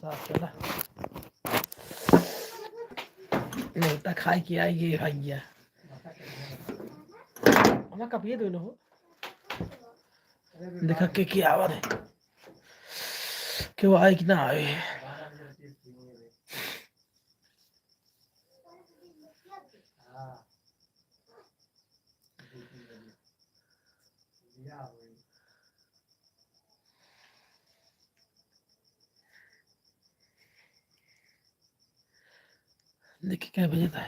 साफ चला न्योता खाए कि आइए भैया हमें कब ये दोनों हो देखा के आवाज है क्यों आए कि ना आए देखिए क्या बजे था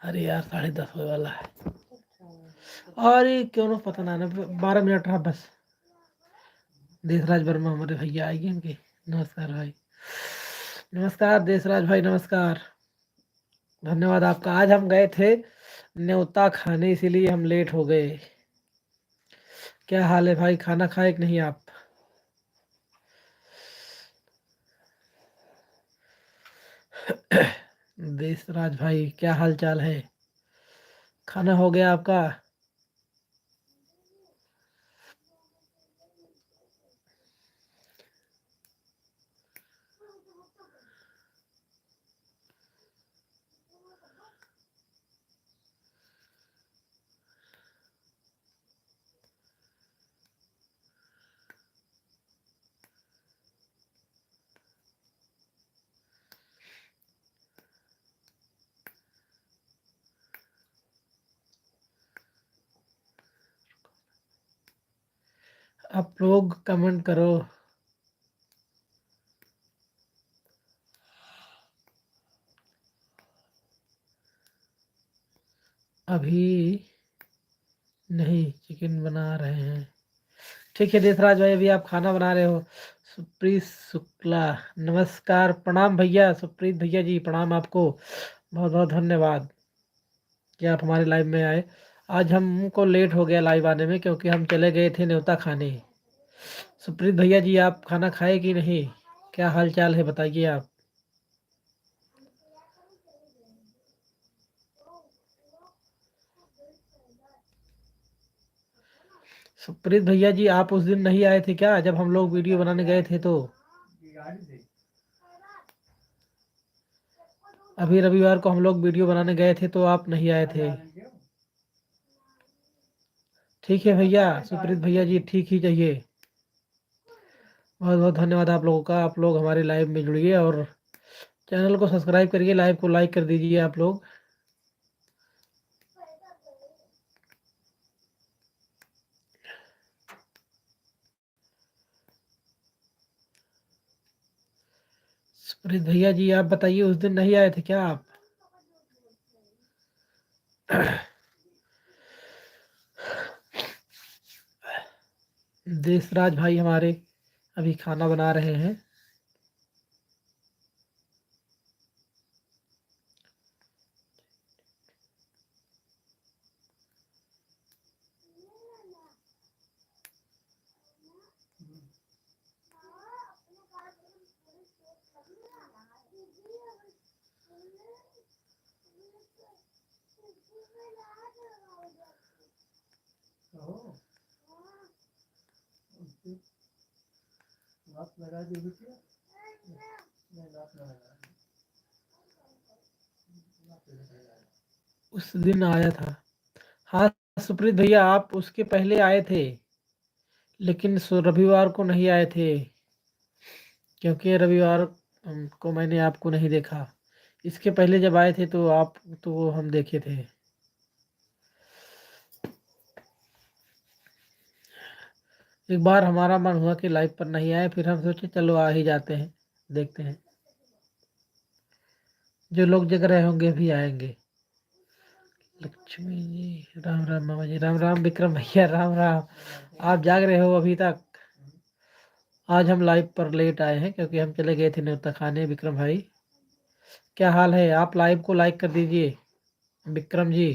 अरे यार 10:30 होने वाला है अरे क्यों ना पता ना 12 मिनट रहा बस देशराज वर्मा हमारे भैया आएंगे इनके नमस्कार भाई नमस्कार देशराज भाई नमस्कार धन्यवाद आपका आज हम गए थे न्योता खाने इसीलिए हम लेट हो गए क्या हाल है भाई खाना खाए कि नहीं आप देशराज भाई क्या हाल चाल है खाना हो गया आपका आप लोग कमेंट करो अभी नहीं चिकन बना रहे हैं ठीक है देशराज भाई अभी आप खाना बना रहे हो सुप्रीत शुक्ला नमस्कार प्रणाम भैया सुप्रीत भैया जी प्रणाम आपको बहुत बहुत धन्यवाद कि आप हमारे लाइव में आए आज हमको लेट हो गया लाइव आने में क्योंकि हम चले गए थे न्योता खाने सुप्रीत भैया जी आप खाना खाए कि नहीं क्या हाल चाल है बताइए आप सुप्रीत भैया जी आप उस दिन नहीं आए थे क्या जब हम लोग वीडियो बनाने गए थे तो अभी रविवार को हम लोग वीडियो बनाने गए थे तो आप नहीं आए थे ठीक है भैया सुप्रीत भैया जी ठीक ही चाहिए बहुत बहुत धन्यवाद आप लोगों का आप लोग हमारे लाइव में जुड़िए और चैनल को सब्सक्राइब करिए लाइव को लाइक कर दीजिए आप लोग सुप्रीत भैया जी आप बताइए उस दिन नहीं आए थे क्या आप देशराज भाई हमारे अभी खाना बना रहे हैं उस दिन आया था हाँ सुप्रीत भैया आप उसके पहले आए थे लेकिन रविवार को नहीं आए थे क्योंकि रविवार को मैंने आपको नहीं देखा इसके पहले जब आए थे तो आप तो हम देखे थे एक बार हमारा मन हुआ कि लाइव पर नहीं आए फिर हम सोचे चलो आ ही जाते हैं देखते हैं जो लोग जग रहे होंगे भी आएंगे लक्ष्मी जी राम राम मामा जी राम राम विक्रम भैया राम राम आप जाग रहे हो अभी तक आज हम लाइव पर लेट आए हैं क्योंकि हम चले गए थे न्योता खाने विक्रम भाई क्या हाल है आप लाइव को लाइक कर दीजिए विक्रम जी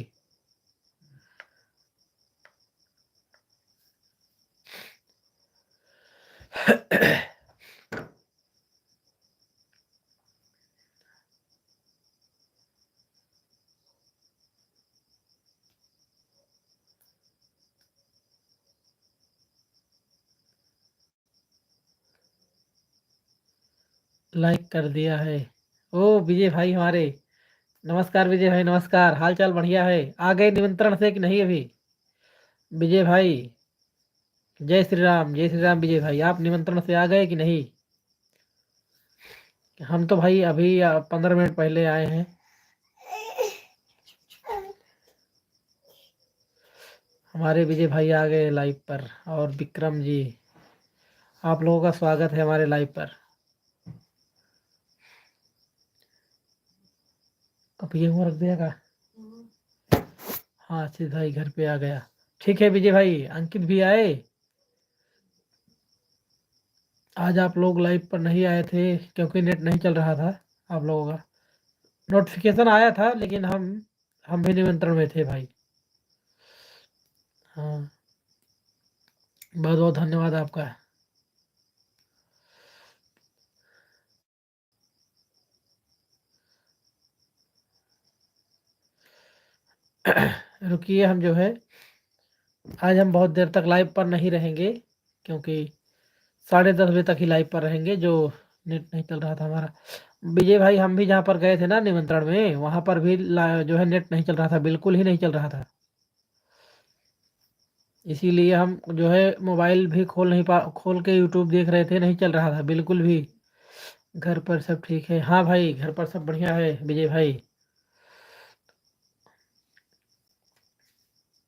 लाइक कर दिया है। ओ विजय भाई हमारे, नमस्कार विजय भाई, नमस्कार। हाल चाल बढ़िया है? आ गए निमंत्रण से कि नहीं अभी? विजय भाई, जय श्री राम, जय श्री राम। विजय भाई आप निमंत्रण से आ गए कि नहीं? हम तो भाई अभी 15 मिनट पहले आए हैं। हमारे विजय भाई आ गए लाइव पर। और विक्रम जी, आप लोगों का स्वागत है हमारे लाइव पर। अब ये हुआ रख दिया। हाँ सीधा ही घर पे आ गया। ठीक है विजय भाई, अंकित भी आए। आज आप लोग लाइव पर नहीं आए थे क्योंकि नेट नहीं चल रहा था आप लोगों का। नोटिफिकेशन आया था लेकिन हम भी निमंत्रण में थे भाई। हाँ, बहुत बहुत धन्यवाद आपका। रुकिए, हम जो है आज हम बहुत देर तक लाइव पर नहीं रहेंगे क्योंकि 10:30 बजे तक ही लाइव पर रहेंगे, जो नेट नहीं चल रहा था हमारा। विजय भाई हम भी जहाँ पर गए थे ना निमंत्रण में, वहाँ पर भी जो है नेट नहीं चल रहा था, बिल्कुल ही नहीं चल रहा था। इसीलिए हम जो है मोबाइल भी खोल के यूट्यूब देख रहे थे, नहीं चल रहा था बिल्कुल भी। घर पर सब ठीक है? हाँ भाई, घर पर सब बढ़िया है विजय भाई।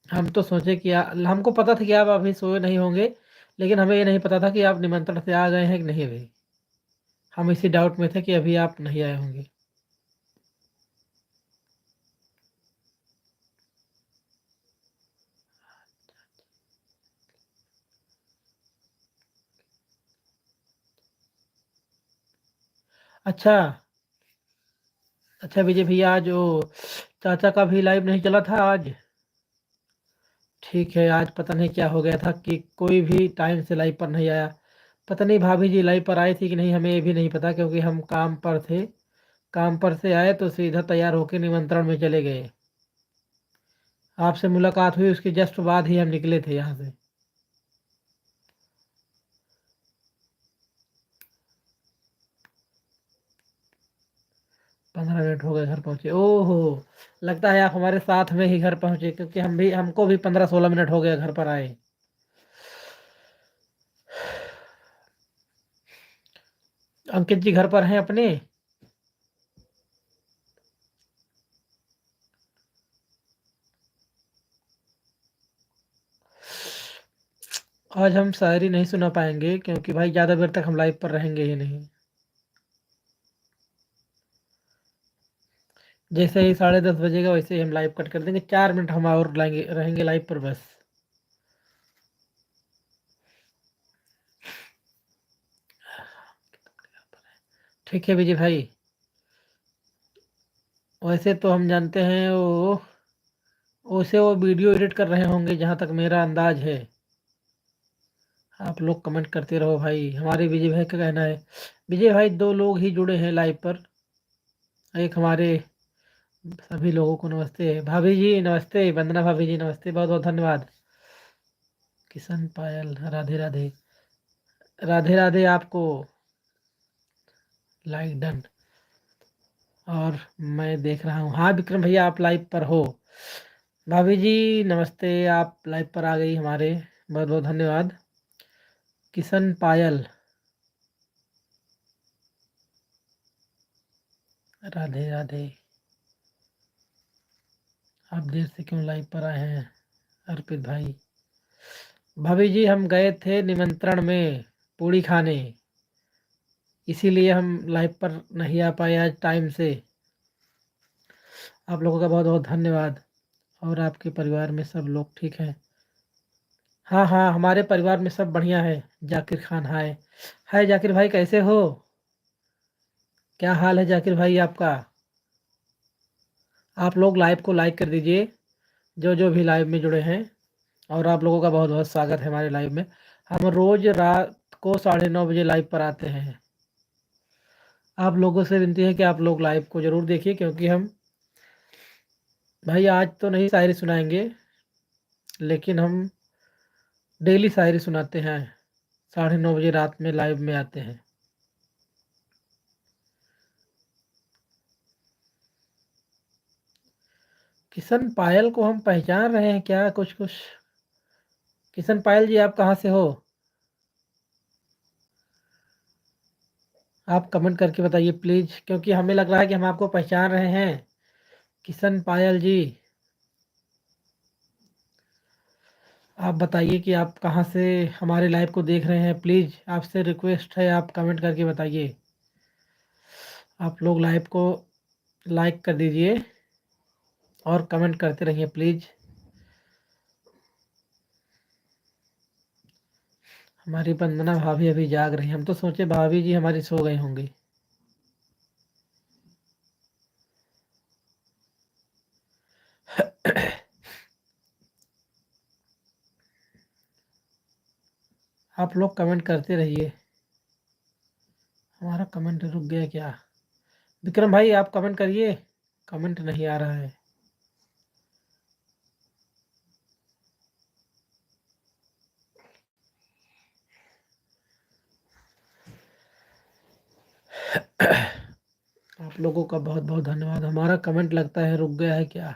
हम तो सोचे कि हमको पता था कि आप अभी सोए नहीं होंगे, लेकिन हमें ये नहीं पता था कि आप निमंत्रण से आ गए हैं कि नहीं अभी। हम इसी डाउट में थे कि अभी आप नहीं आए होंगे। अच्छा, अच्छा विजय भैया, आज वो चाचा का भी लाइव नहीं चला था आज। ठीक है, आज पता नहीं क्या हो गया था कि कोई भी टाइम से लाइव पर नहीं आया। पता नहीं भाभी जी लाइव पर आई थी कि नहीं, हमें ये भी नहीं पता क्योंकि हम काम पर थे। काम पर से आए तो सीधा तैयार होकर निमंत्रण में चले गए। आपसे मुलाकात हुई उसके जस्ट बाद ही हम निकले थे यहाँ से। 15 मिनट हो गए घर पहुंचे। ओहो, लगता है आप हमारे साथ में ही घर पहुंचे क्योंकि हमको भी 15-16 मिनट हो गए घर पर आए। अंकित जी घर पर हैं अपने? आज हम शायरी नहीं सुना पाएंगे क्योंकि भाई ज़्यादा देर तक हम लाइव पर रहेंगे ही नहीं। जैसे ही 10:30 बजेगा वैसे ही हम लाइव कट कर देंगे। 4 मिनट हम और रहेंगे लाइव पर बस। ठीक है विजय भाई, वैसे तो हम जानते हैं वैसे वो वीडियो एडिट कर रहे होंगे जहाँ तक मेरा अंदाज है। आप लोग कमेंट करते रहो भाई। हमारे विजय भाई का कहना है, विजय भाई 2 लोग ही जुड़े हैं लाइव पर। एक हमारे सभी लोगों को नमस्ते। भाभी जी नमस्ते, वंदना भाभी जी नमस्ते, बहुत बहुत धन्यवाद। किशन पायल, राधे राधे। राधे राधे आपको। Like done. और मैं देख रहा हूँ, हाँ विक्रम भैया आप लाइव पर हो। भाभी जी नमस्ते, आप लाइव पर आ गई हमारे, बहुत बहुत धन्यवाद। किशन पायल, राधे राधे। आप देर से क्यों लाइव पर आए हैं अर्पित भाई? भाभी जी हम गए थे निमंत्रण में पूड़ी खाने, इसीलिए हम लाइव पर नहीं आ पाए आज टाइम से। आप लोगों का बहुत बहुत धन्यवाद। और आपके परिवार में सब लोग ठीक हैं? हाँ हाँ, हमारे परिवार में सब बढ़िया है। जाकिर खान हाय। हाय जाकिर भाई, कैसे हो? क्या हाल है जाकिर भाई आपका? आप लोग लाइव को लाइक कर दीजिए, जो जो भी लाइव में जुड़े हैं। और आप लोगों का बहुत बहुत स्वागत है हमारे लाइव में। हम रोज रात को 9:30 बजे लाइव पर आते हैं। आप लोगों से विनती है कि आप लोग लाइव को ज़रूर देखिए क्योंकि हम भाई आज तो नहीं शायरी सुनाएंगे, लेकिन हम डेली शायरी सुनाते हैं। 9:30 बजे रात में लाइव में आते हैं। किशन पायल को हम पहचान रहे हैं क्या? कुछ कुछ। किशन पायल जी, आप कहाँ से हो? आप कमेंट करके बताइए प्लीज, क्योंकि हमें लग रहा है कि हम आपको पहचान रहे हैं। किशन पायल जी, आप बताइए कि आप कहाँ से हमारे लाइव को देख रहे हैं। प्लीज आपसे रिक्वेस्ट है, आप कमेंट करके बताइए। आप लोग लाइव को लाइक कर दीजिए और कमेंट करते रहिए प्लीज। हमारी वंदना भाभी अभी जाग रही हैं, हम तो सोचे भाभी जी हमारी सो गई होंगी। आप लोग कमेंट करते रहिए। हमारा कमेंट रुक गया क्या? विक्रम भाई आप कमेंट करिए, कमेंट नहीं आ रहा है। आप लोगों का बहुत बहुत धन्यवाद। हमारा कमेंट लगता है रुक गया है क्या?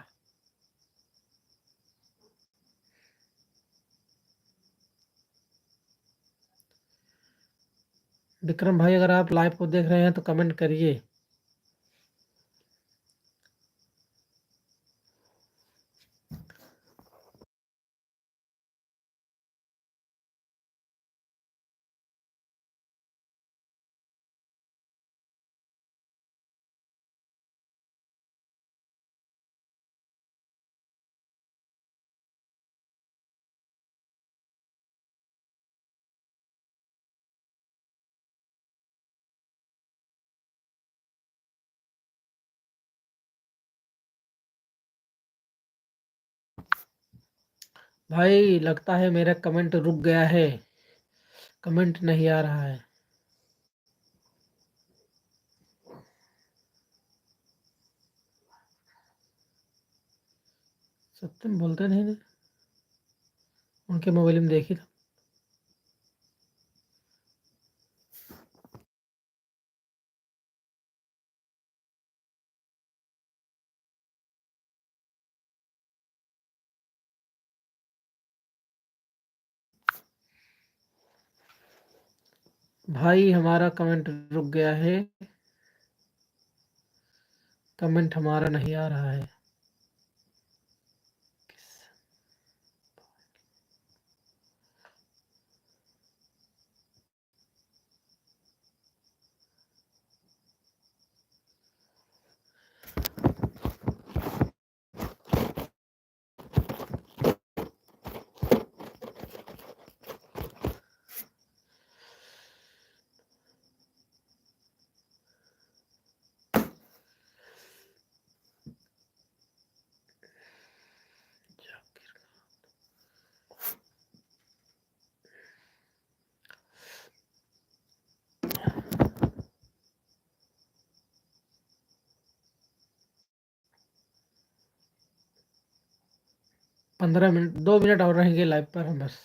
विक्रम भाई अगर आप लाइव को देख रहे हैं तो कमेंट करिए। भाई लगता है मेरा कमेंट रुक गया है, कमेंट नहीं आ रहा है। सत्यम बोलते नहीं ना, उनके मोबाइल में देखी था। भाई हमारा कमेंट रुक गया है, कमेंट हमारा नहीं आ रहा है। 15 मिनट, 2 मिनट और रहेंगे लाइव पर हम बस।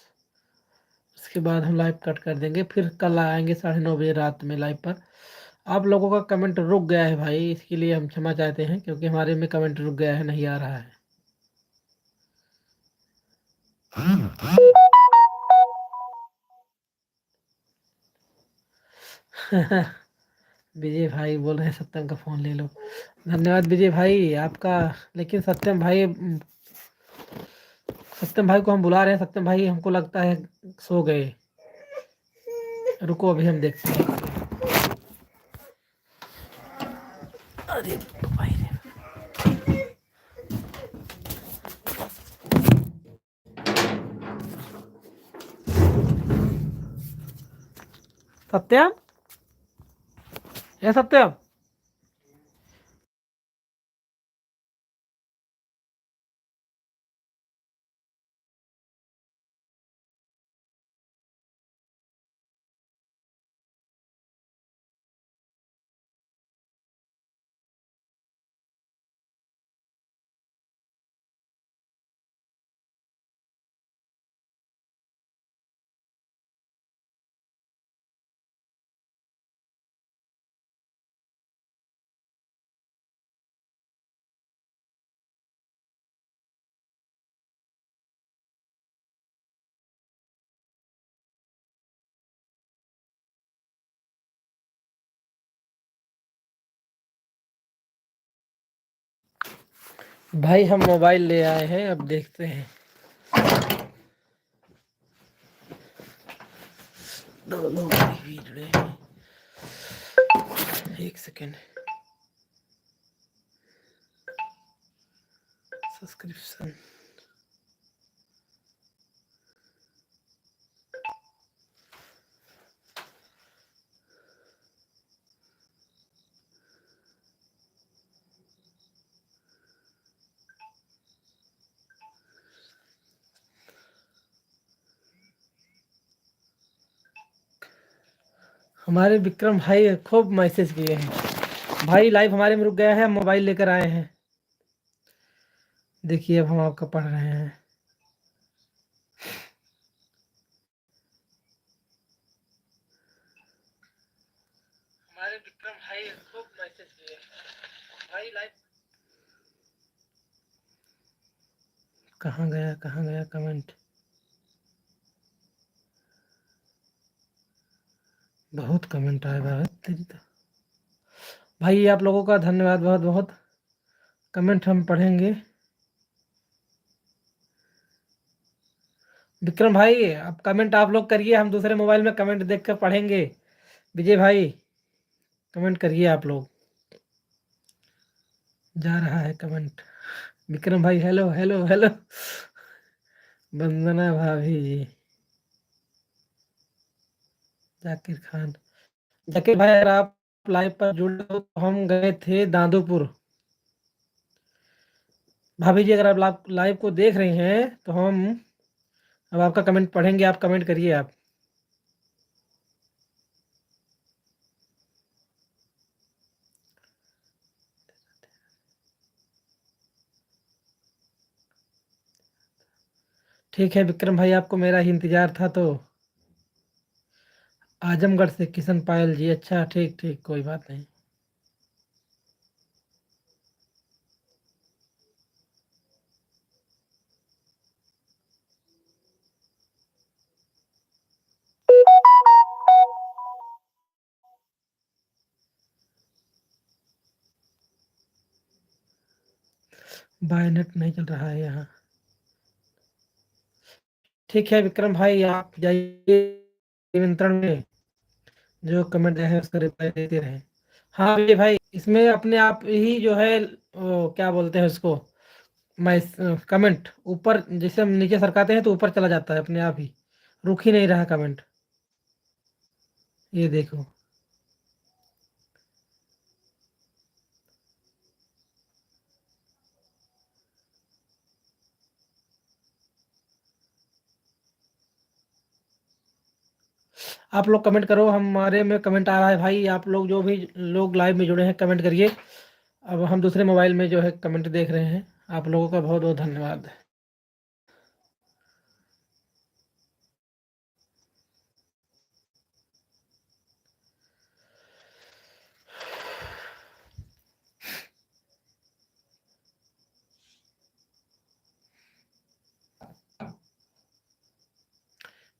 उसके बाद हम लाइव कट कर देंगे, फिर कल आएंगे 9:30 बजे रात में लाइव पर। आप लोगों का कमेंट रुक गया है भाई, इसके लिए हम क्षमा चाहते हैं, क्योंकि हमारे में कमेंट रुक गया है, नहीं आ रहा है। विजय भाई बोल रहे हैं सत्यम का फ़ोन ले लो। धन्यवाद विजय भाई आपका। लेकिन सत्यम भाई को हम बुला रहे हैं। सत्यम भाई हमको लगता है सो गए। रुको अभी हम देखते हैं। अरे भाई रे। सत्यम, ये सत्यम। भाई हम मोबाइल ले आए हैं, अब देखते हैं। दो लोग भी जुड़े हैं। एक सेकेंड। सब्सक्रिप्शन। हमारे विक्रम भाई खूब मैसेज किए हैं। भाई लाइव हमारे में रुक गया है, हम मोबाइल लेकर आए हैं। देखिए अब हम आपका पढ़ रहे हैं। हमारे विक्रम भाई खूब मैसेज किए हैं। भाई लाइव। कहाँ गया कमेंट। बहुत कमेंट आए भाई तेरी तो। भाई आप लोगों का धन्यवाद बहुत बहुत। कमेंट हम पढ़ेंगे। विक्रम भाई अब कमेंट आप लोग करिए, हम दूसरे मोबाइल में कमेंट देख कर पढ़ेंगे। विजय भाई कमेंट करिए आप लोग। जा रहा है कमेंट। विक्रम भाई हेलो हेलो हेलो। वंदना भाभी जी। जाकिर खान। जाकिर भाई अगर आप लाइव पर जुड़े हो तो हम गए थे दादूपुर। भाभी जी अगर आप लाइव को देख रही हैं तो हम अब आपका कमेंट पढ़ेंगे, आप कमेंट करिए आप। ठीक है विक्रम भाई, आपको मेरा ही इंतजार था तो। आजमगढ़ से किशन पायल जी, अच्छा ठीक ठीक कोई बात नहीं। बायनेट नहीं चल रहा है यहाँ। ठीक है विक्रम भाई आप जाइए निमंत्रण में, जो कमेंट है उसका रिप्लाई देते रहें। हाँ विजय भाई इसमें अपने आप ही जो है क्या बोलते हैं उसको, मैं कमेंट ऊपर जैसे हम नीचे सरकाते हैं तो ऊपर चला जाता है अपने आप ही, रुक ही नहीं रहा कमेंट। ये देखो। आप लोग कमेंट करो, हमारे में कमेंट आ रहा है भाई, आप लोग जो भी लोग लाइव में जुड़े हैं कमेंट करिए। अब हम दूसरे मोबाइल में जो है कमेंट देख रहे हैं। आप लोगों का बहुत बहुत धन्यवाद।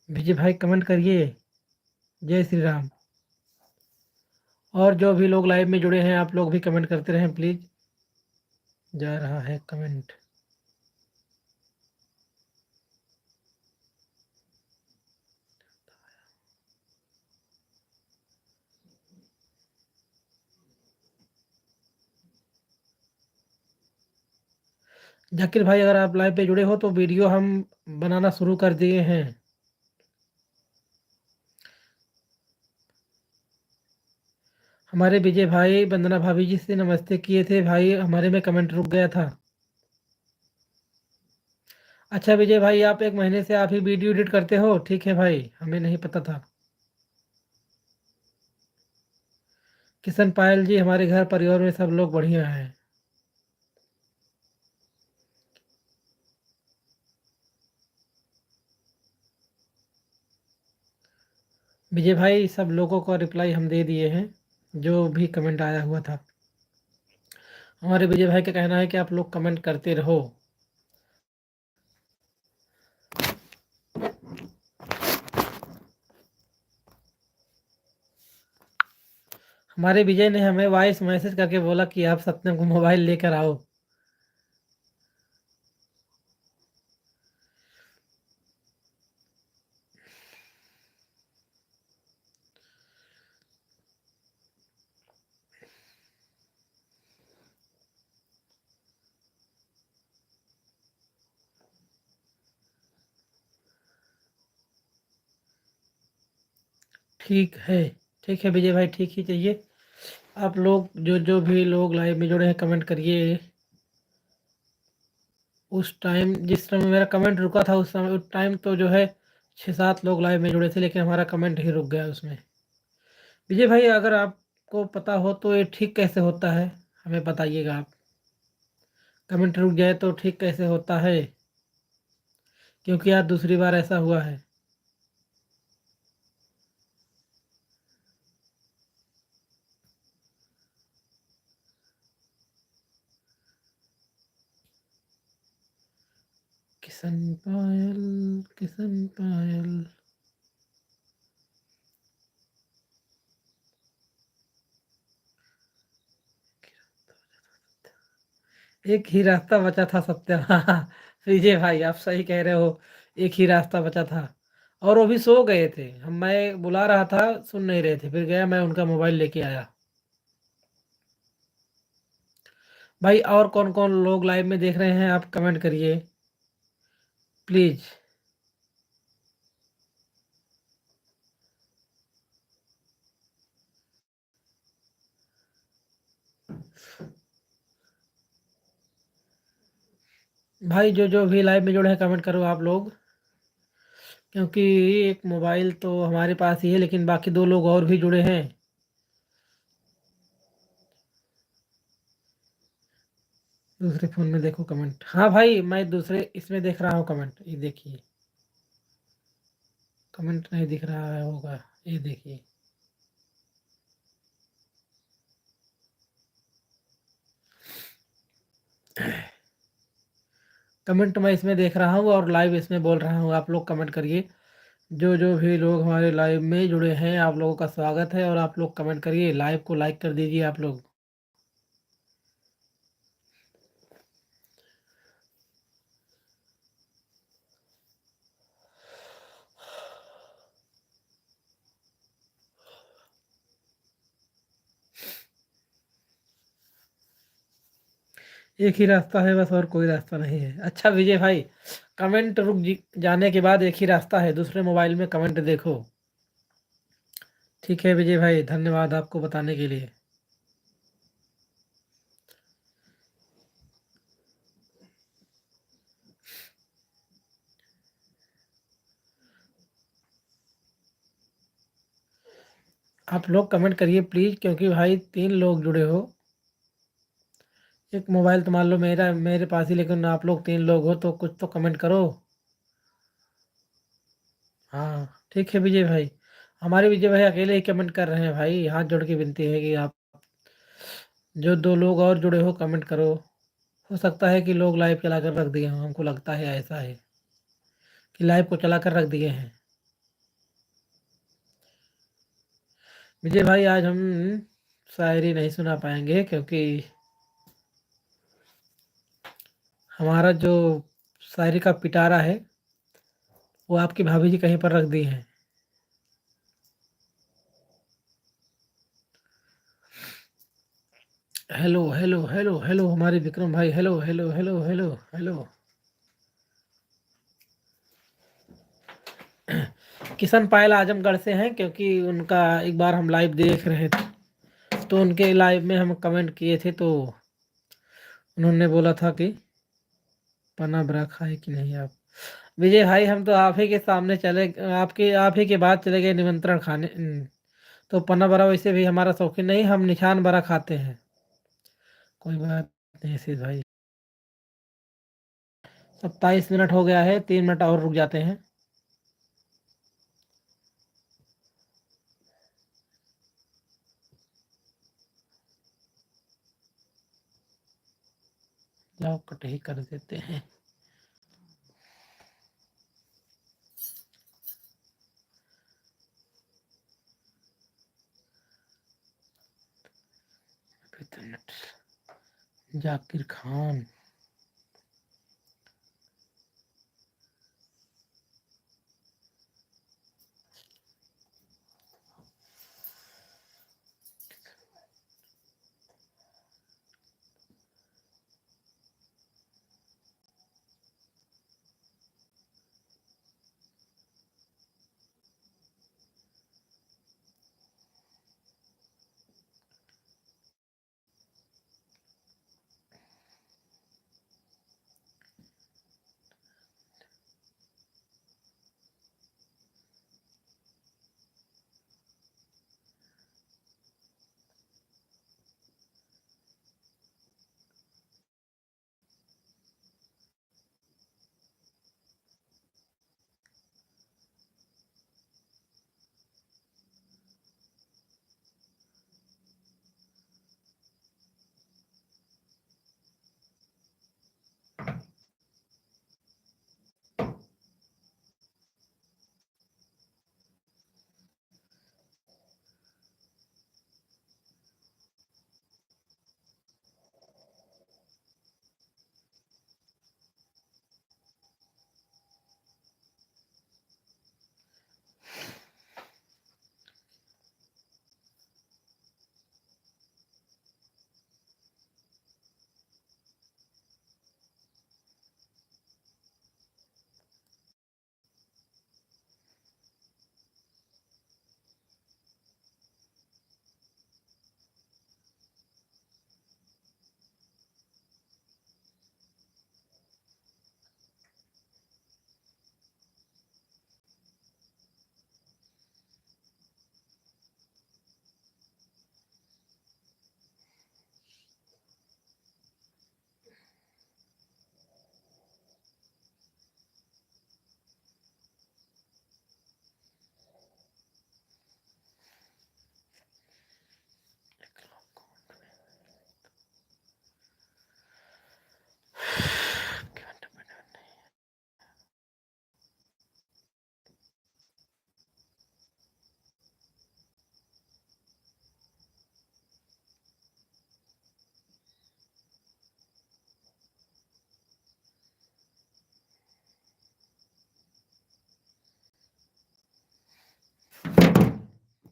विजय भाई कमेंट करिए। जय श्री राम। और जो भी लोग लाइव में जुड़े हैं आप लोग भी कमेंट करते रहें प्लीज़। जा रहा है कमेंट। जाकिर भाई अगर आप लाइव पे जुड़े हो तो वीडियो हम बनाना शुरू कर दिए हैं। हमारे विजय भाई वंदना भाभी जी से नमस्ते किए थे भाई, हमारे में कमेंट रुक गया था। अच्छा विजय भाई आप एक महीने से आप ही वीडियो एडिट करते हो, ठीक है भाई हमें नहीं पता था। किशन पायल जी हमारे घर परिवार में सब लोग बढ़िया हैं। विजय भाई सब लोगों का रिप्लाई हम दे दिए हैं, जो भी कमेंट आया हुआ था। हमारे विजय भाई का कहना है कि आप लोग कमेंट करते रहो। हमारे विजय ने हमें वॉइस मैसेज करके बोला कि आप सत्यम को मोबाइल लेकर आओ। ठीक है विजय भाई, ठीक ही चाहिए। आप लोग जो जो भी लोग लाइव में जुड़े हैं कमेंट करिए। उस टाइम जिस समय मेरा कमेंट रुका था उस टाइम तो जो है 6-7 लोग लाइव में जुड़े थे, लेकिन हमारा कमेंट ही रुक गया उसमें। विजय भाई अगर आपको पता हो तो ये ठीक कैसे होता है, हमें बताइएगा आप। कमेंट रुक जाए तो ठीक कैसे होता है, क्योंकि आज दूसरी बार ऐसा हुआ है। किशन पायल, किशन पायल। एक ही रास्ता बचा था सत्या। हाँ, विजय भाई आप सही कह रहे हो। एक ही रास्ता बचा था, और वो भी सो गए थे। मैं बुला रहा था, सुन नहीं रहे थे, फिर गया मैं उनका मोबाइल लेके आया। भाई और कौन कौन लोग लाइव में देख रहे हैं आप कमेंट करिए प्लीज। भाई जो जो भी लाइव में जुड़े हैं कमेंट करो आप लोग, क्योंकि एक मोबाइल तो हमारे पास ही है, लेकिन बाकी 2 लोग और भी जुड़े हैं। दूसरे फ़ोन में देखो कमेंट। हाँ भाई मैं दूसरे इसमें देख रहा हूँ कमेंट, ये देखिए। कमेंट नहीं दिख रहा है होगा, ये देखिए। कमेंट मैं इसमें देख रहा हूँ और लाइव इसमें बोल रहा हूँ, आप लोग कमेंट करिए। जो जो भी लोग हमारे लाइव में जुड़े हैं आप लोगों का स्वागत है, और आप लोग कमेंट करिए, लाइव को लाइक कर दीजिए आप लोग। एक ही रास्ता है बस, और कोई रास्ता नहीं है। अच्छा विजय भाई, कमेंट जाने के बाद एक ही रास्ता है, दूसरे मोबाइल में कमेंट देखो। ठीक है विजय भाई, धन्यवाद आपको बताने के लिए। आप लोग कमेंट करिए प्लीज़, क्योंकि भाई 3 लोग जुड़े हो। एक मोबाइल तो मान लो मेरा मेरे पास ही, लेकिन आप लोग 3 लोग हो तो कुछ तो कमेंट करो। हाँ ठीक है विजय भाई। हमारे विजय भाई अकेले ही कमेंट कर रहे हैं भाई, हाथ जोड़ के विनती है कि आप जो 2 लोग और जुड़े हो कमेंट करो। हो सकता है कि लोग लाइव चला कर रख दिए हों, हमको लगता है ऐसा है कि लाइव को चला कर रख दिए हैं। विजय भाई आज हम शायरी नहीं सुना पाएंगे, क्योंकि हमारा जो शायरी का पिटारा है वो आपकी भाभी जी कहीं पर रख दी हैं। हेलो हेलो हेलो हेलो हमारे विक्रम भाई, hello hello hello hello hello. Kishan Payal Azamgarh से हैं, क्योंकि उनका एक बार हम लाइव देख रहे थे, तो उनके लाइव में हम कमेंट किए थे, तो उन्होंने बोला था कि पना बरा खाए कि नहीं आप। विजय भाई हम तो आप ही के सामने चले, आपके आप ही के बाद चले गए निमंत्रण खाने। तो पन्ना बरा वैसे भी हमारा शौकीन नहीं, हम निशान बरा खाते हैं। कोई बात नहीं सिद्ध भाई। 27 मिनट हो गया है, 3 मिनट और रुक जाते हैं। जाओ कट ही कर देते हैं। जाकिर खान।